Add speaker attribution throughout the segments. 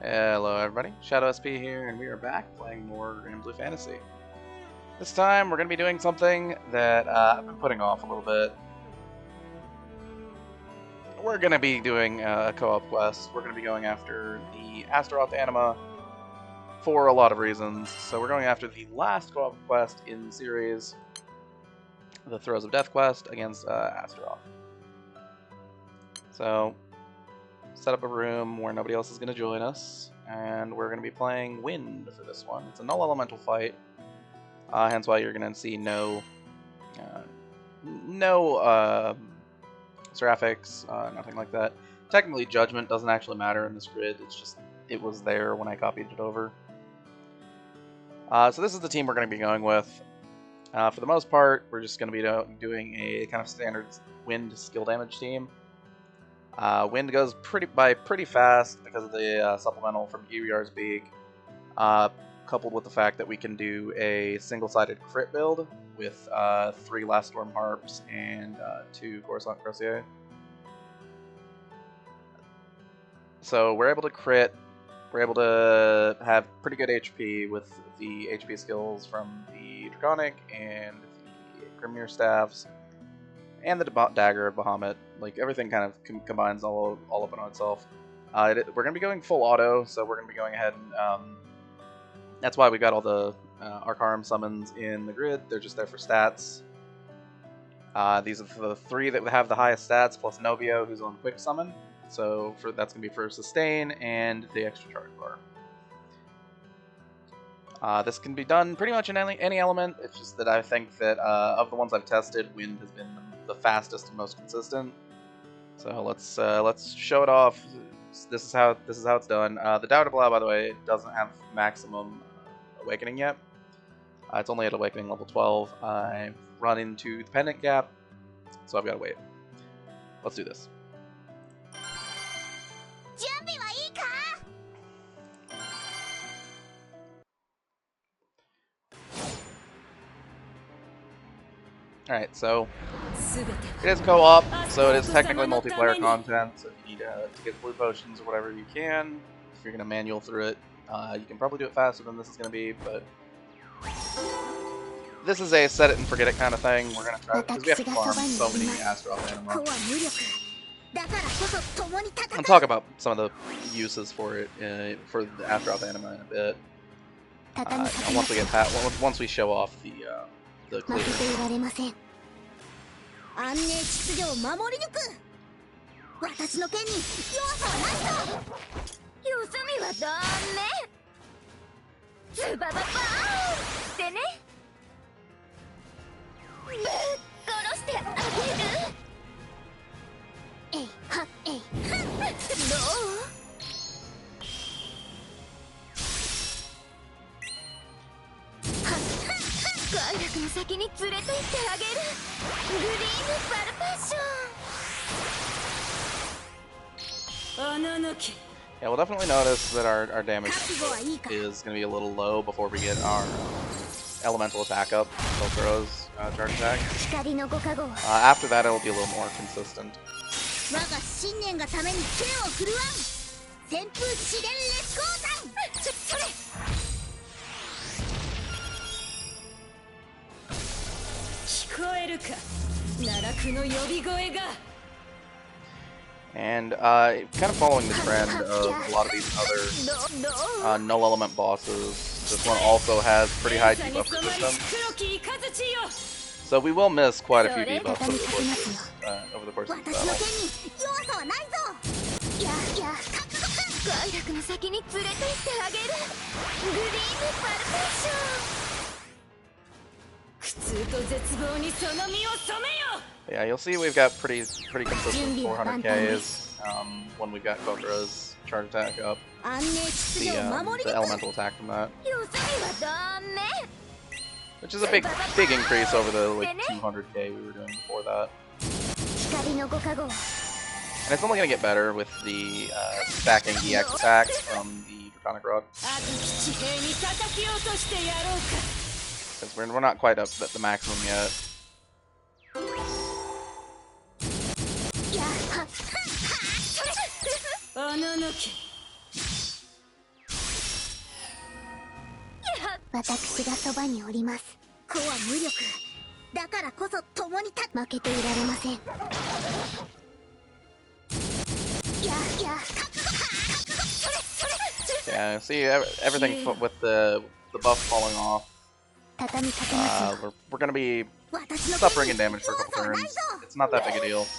Speaker 1: Hello everybody, Shadow SP here, and we are back playing more Granblue Fantasy. This time we're going to be doing something that I've been putting off a little bit. We're going to be doing a co-op quest. We're going to be going after the Astaroth anima for a lot of reasons. So we're going after the last co-op quest in the series, the Throes of Death quest against Astaroth. So set up a room where nobody else is going to join us, and we're going to be playing Wind for this one. It's a null elemental fight, hence why you're going to see no seraphics, nothing like that. Technically, Judgment doesn't actually matter in this grid. It's just it was there when I copied it over. So this is the team we're going to be going with. For the most part, we're just going to be doing a kind of standard Wind skill damage team. Wind goes pretty fast because of the supplemental from Uriar's Beak, coupled with the fact that we can do a single-sided crit build with 3 Last Storm Harps and 2 Coruscant Crosier. So we're able to crit, we're able to have pretty good HP with the HP skills from the Draconic and the Grimnir Staffs, and the Dagger of Bahamut. Like, everything kind of combines all up on itself. We're going to be going full auto, so we're going to be going ahead and... that's why we got all the Arcarum summons in the grid. They're just there for stats. These are the 3 that have the highest stats, plus Novio, who's on Quick Summon. So that's going to be for Sustain and the extra charge bar. This can be done pretty much in any element. It's just that I think that of the ones I've tested, Wind has been the fastest and most consistent. So let's show it off. This is how it's done. The Doubtablau, by the way, doesn't have maximum awakening yet. It's only at awakening level 12. I've run into the pendant gap, so I've got to wait. Let's do this. Alright, so it is co-op, so it is technically multiplayer content, so if you need to get blue potions or whatever you can, if you're going to manual through it, you can probably do it faster than this is going to be, but this is a set it and forget it kind of thing. We're going to try, because we have to farm so many Astaroth anima. I'll talk about some of the uses for it, for the Astaroth anima in a bit, once we show off the clear. 安寧秩序を守り抜く私の剣に弱さはないぞよそ見はダメズバババーンってねぶっ殺してあげるえいはえいはどう快楽の先に連れて行ってあげるグリームパルパッション Yeah, we'll definitely notice that our damage is going to be a little low before we get our elemental attack up, Velcro's charge attack. After that, it'll be a little more consistent. 聞こえるか奈落の呼び声が And kind of following the trend of a lot of these other null element bosses, this one also has pretty high debuff resistance. So we will miss quite a few debuffs over the course of this battle. Yeah, you'll see we've got pretty consistent 400Ks when we've got Kokura's charge attack up. The elemental attack from that, which is a big increase over the like 200K we were doing before that. And it's only gonna get better with the stacking EX attacks from the Draconic Rod. Because we're not quite up at the maximum yet.
Speaker 2: 私がそばにおります。子は無力。だからこそ共に負けていられません。やや。
Speaker 1: Yeah, see everything with the buff falling off. We're gonna be suffering in damage for a couple turns. It's not that big a deal. It's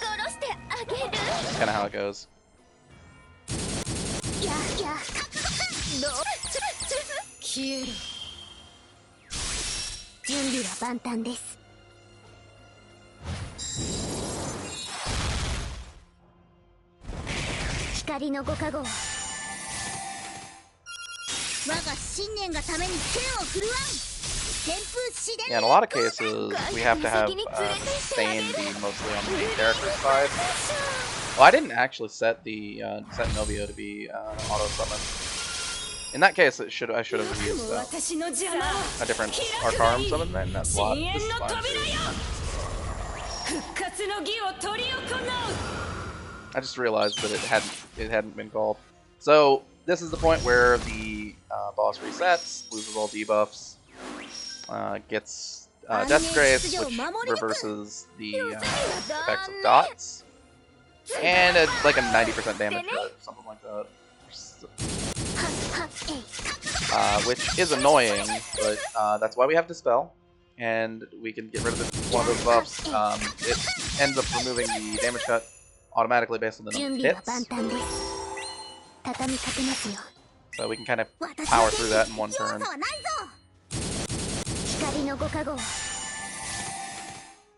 Speaker 1: just kind of how it goes. Yeah, in a lot of cases, we have to have sustain be mostly on the main character side. Well, I didn't actually set the set Novio to be auto summon. In that case, I should have used a different Arcarum summon in that slot. This is fine too. I just realized that it hadn't been called. So this is the point where the boss resets, loses all debuffs. Gets Death's Grace, which reverses the effects of dots, and like a 90% damage hurt, something like that. Which is annoying, but that's why we have Dispel, and we can get rid of one of those buffs. It ends up removing the damage cut automatically based on the number of hits. So we can kind of power through that in one turn.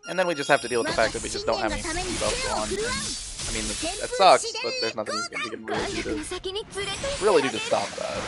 Speaker 1: And then we just have to deal with the fact that we just don't have any debuffs on. I mean, it sucks, but there's nothing we can really do to stop that.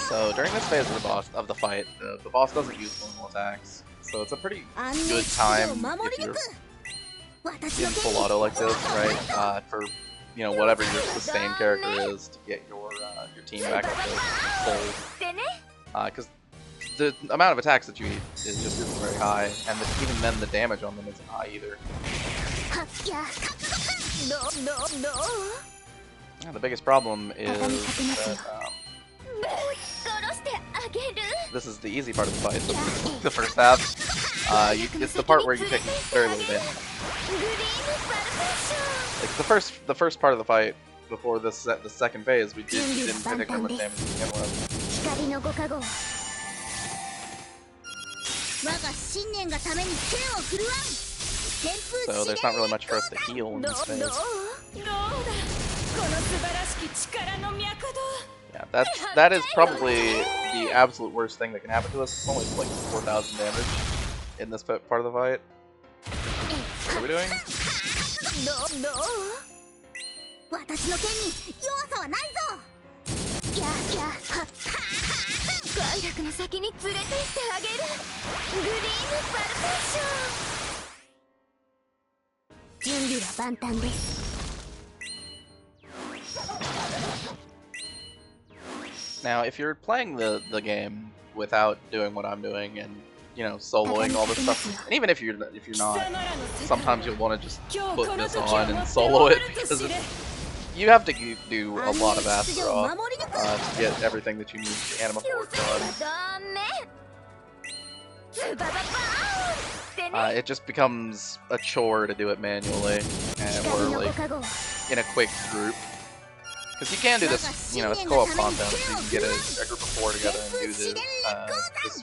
Speaker 1: So during this phase of the fight, the boss doesn't use normal attacks, so it's a pretty good time if you're in full auto like this, right? For whatever your sustain character is to get your team back up to full, because the amount of attacks that you eat is just isn't very high, and even then the damage on them isn't high either. Yeah, the biggest problem is that this is the easy part of the fight, the first half. It's the part where you take very little damage. Like the first part of the fight before the second phase, we didn't take that much damage to begin with. So there's not really much for us to heal in this phase. Yeah, that is probably the absolute worst thing that can happen to us. It's only like 4,000 damage in this part of the fight. What are we doing? Now, if you're playing the game without doing what I'm doing and soloing all this stuff, and even if you're not, sometimes you'll want to just put this on and solo it because you have to do a lot of Astaroth to get everything that you need to Anima 4 done. It just becomes a chore to do it manually, or like in a quick group. Because you can do this, it's co-op content, so you can get a group of 4 together and do this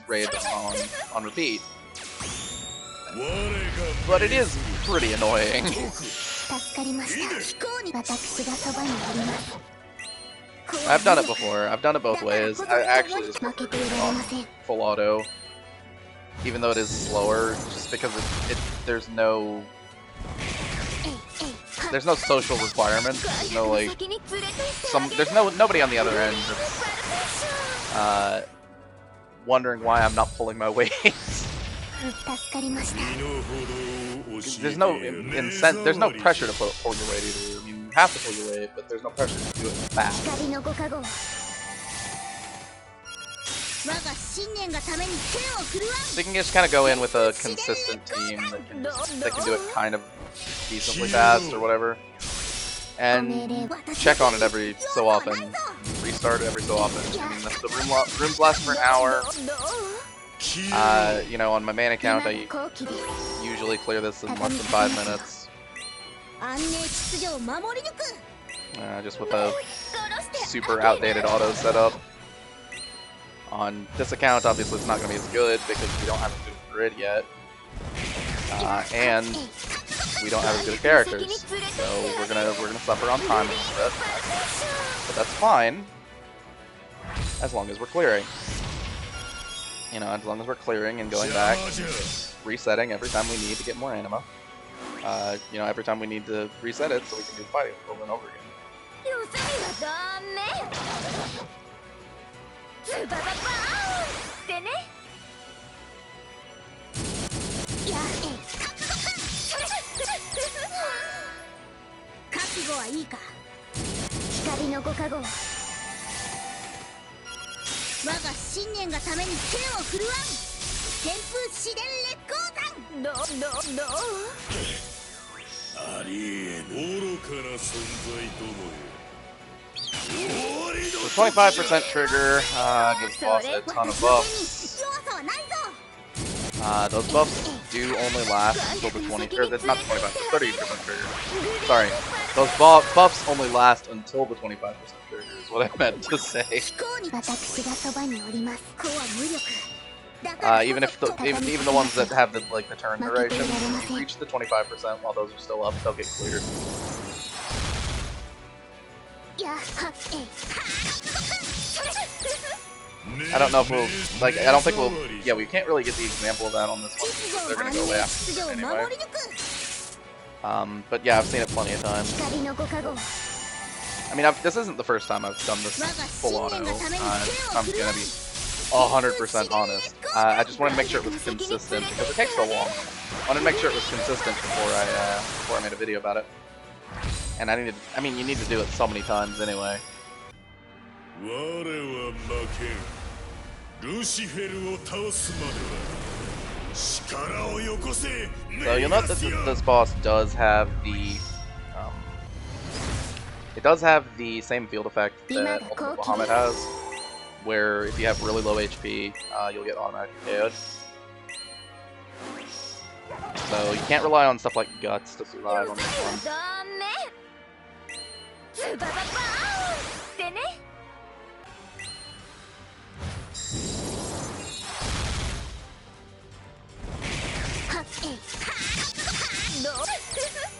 Speaker 1: raid on repeat. but it is pretty annoying. I've done it before. I've done it both ways. I actually just prefer doing it on full auto, even though it is slower, just because there's no social requirement. There's no like nobody on the other end that's wondering why I'm not pulling my weight. There's no there's no pressure to pull your weight either. I mean, you have to pull your weight, but there's no pressure to do it fast. So you can just kind of go in with a consistent team that can do it kind of decently fast or whatever, and check on it every so often, restart it every so often. I mean, the rooms last for an hour. You know, on my main account, I usually clear this in less than 5 minutes. Just with a super outdated auto setup. On this account, obviously, it's not going to be as good because we don't have a good grid yet, and we don't have as good characters. So we're gonna suffer on time a little bit, but that's fine as long as we're clearing. You know, as long as we're clearing and going back, resetting every time we need to get more anima. You know, every time we need to reset it so we can do fighting over and over again. The 25% trigger gives the boss a ton of buffs. Those buffs do only last until the 20, or that's not the 25, 30% trigger. Sorry, those buffs only last until the 25% trigger is what I meant to say. Even the ones that have the turn duration, if you reach the 25% while those are still up, they'll get cleared. I don't know if we'll, I don't think we'll, yeah, we can't really get the example of that on this one because they're going to go away after anyway. But yeah, I've seen it plenty of times. I mean, this isn't the first time I've done this full auto. I'm going to be 100% honest. I just wanted to make sure it was consistent because it takes so long. I wanted to make sure it was consistent before I made a video about it. And I mean, you need to do it so many times anyway. So you'll note that this boss does have the same field effect that Ultimate Bahamut has, where if you have really low HP, you'll get automatically KO'd. So you can't rely on stuff like Guts to survive on this one.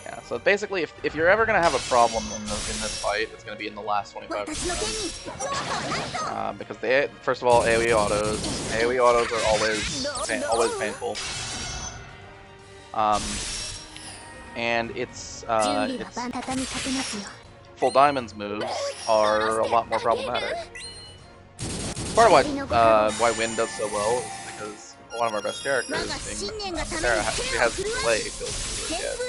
Speaker 1: Yeah, so basically, if you're ever gonna have a problem in this fight, it's gonna be in the last 25%. Because first of all, AoE autos. AoE autos are always painful. And it's full diamonds moves are a lot more problematic. Part of why Wind does so well is because one of our best characters, being Sarah, she has delay built into it.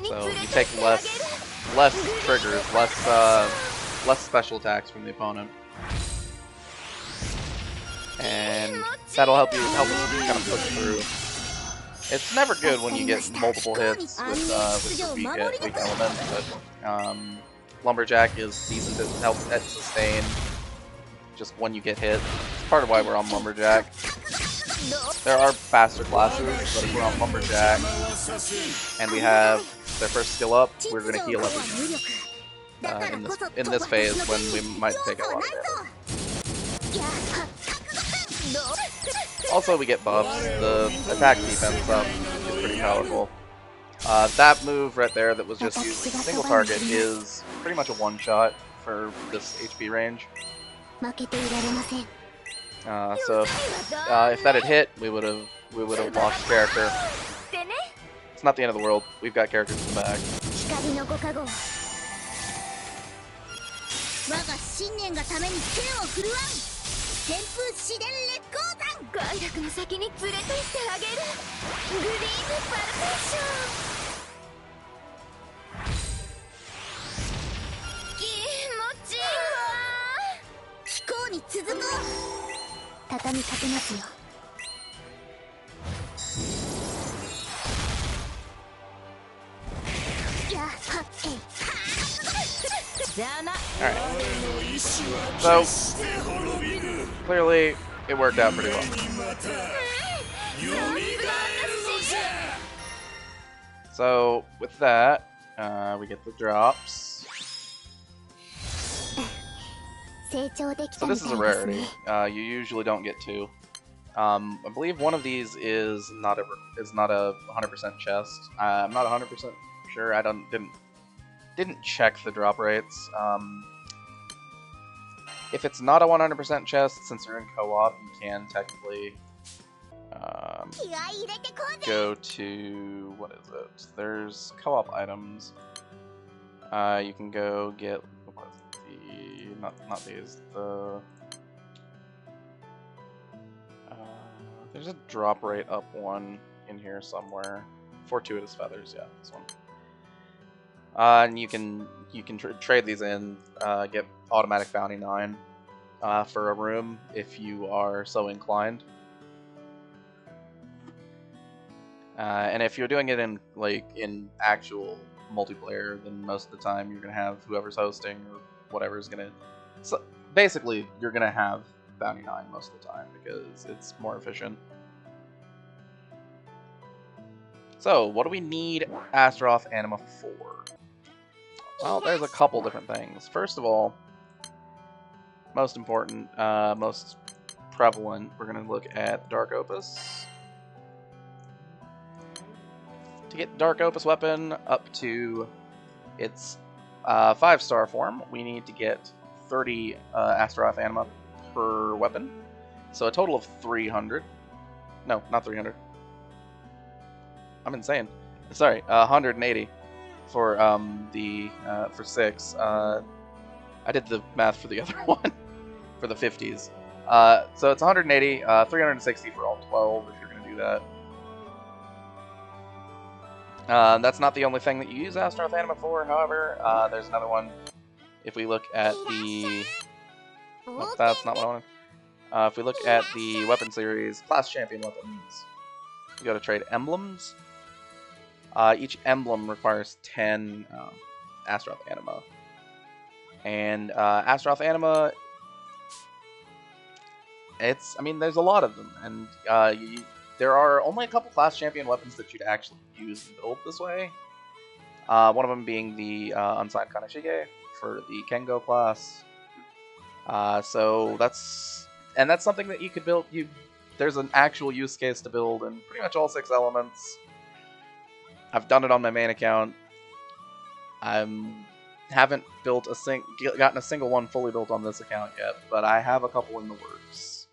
Speaker 1: So you take less triggers, less special attacks from the opponent, and that'll help us kind of push through. It's never good when you get multiple hits with the weak element, but Lumberjack is decent to help at sustain just when you get hit. It's part of why we're on Lumberjack. There are faster classes, but if we're on Lumberjack and we have their first skill up, we're going to heal everything in this phase when we might take a lot of damage. Also, we get buffs. The attack defense up is pretty powerful. That move right there that was just using a single target is pretty much a one-shot for this HP range. So if that had hit, we would have lost character. It's not the end of the world. We've got characters in the back. Alright. So, clearly, it worked out pretty well. So, with that, we get the drops. So this is a rarity. You usually don't get two. I believe one of these is not a 100% chest. I'm not 100% sure. I didn't check the drop rates. If it's not a 100% chest, since you're in co-op, you can technically go to, what is it? There's co-op items. You can go get, what is it? Not these. There's a drop rate up one in here somewhere. Fortuitous feathers, yeah, this one. And you can trade these in, get automatic bounty 9 for a room if you are so inclined. And if you're doing it in actual multiplayer, then most of the time you're gonna have whoever's hosting or whatever is gonna. So basically, you're gonna have bounty 9 most of the time because it's more efficient. So, what do we need Astaroth Anima for? Well, there's a couple different things. First of all, most important, most prevalent, we're going to look at Dark Opus. To get Dark Opus weapon up to its 5-star form, we need to get 30 Astaroth Anima per weapon. So a total of 300. No, not 300. I'm insane. Sorry, 180 for for 6. I did the math for the other one for the 50s. So it's 180, 360 for all 12 if you're gonna do that. That's not the only thing that you use Astaroth Anima for, however. There's another one. If we look at the, oh, that's not what I wanted. If we look at the weapon series, class champion weapons, we go to trade emblems. Each emblem requires 10 Astaroth Anima. And Astaroth Anima, I mean, there's a lot of them. And there are only a couple class champion weapons that you'd actually use and build this way. One of them being the Unsigned Kaneshige for the Kengo class. So that's something that you could build. There's an actual use case to build in pretty much all 6 elements. I've done it on my main account. I haven't gotten a single one fully built on this account yet, but I have a couple in the works.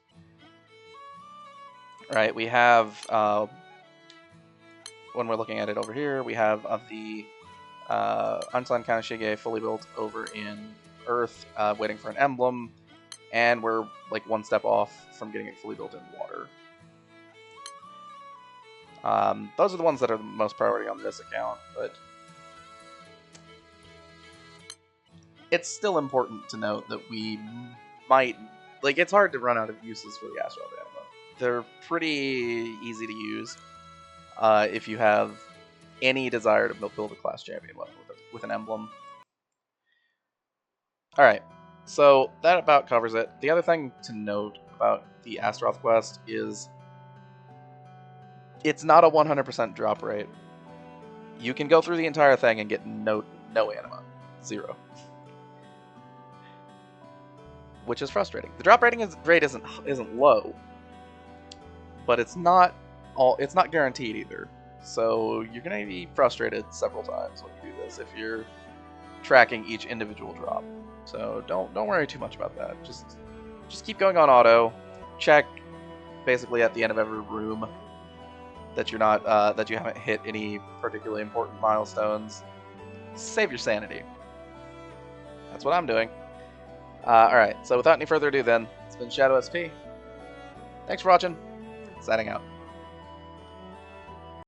Speaker 1: Right, we have, when we're looking at it over here, we have the Unsigned Kaneshige fully built over in Earth, waiting for an emblem, and we're like one step off from getting it fully built in water. Those are the ones that are the most priority on this account, but it's still important to note that we might, it's hard to run out of uses for the Astaroth Anima. They're pretty easy to use if you have any desire to build a class champion weapon with an emblem. Alright, so that about covers it. The other thing to note about the Astaroth quest is it's not a 100% drop rate. You can go through the entire thing and get no anima. 0. Which is frustrating. The drop rate isn't low, but it's not guaranteed either. So you're gonna be frustrated several times when you do this if you're tracking each individual drop. So don't worry too much about that. Just keep going on auto. Check basically at the end of every room that you're not that you haven't hit any particularly important milestones. Save your sanity. That's what I'm doing. Alright, so without any further ado then, it's been Shadow SP. Thanks for watching. Signing out.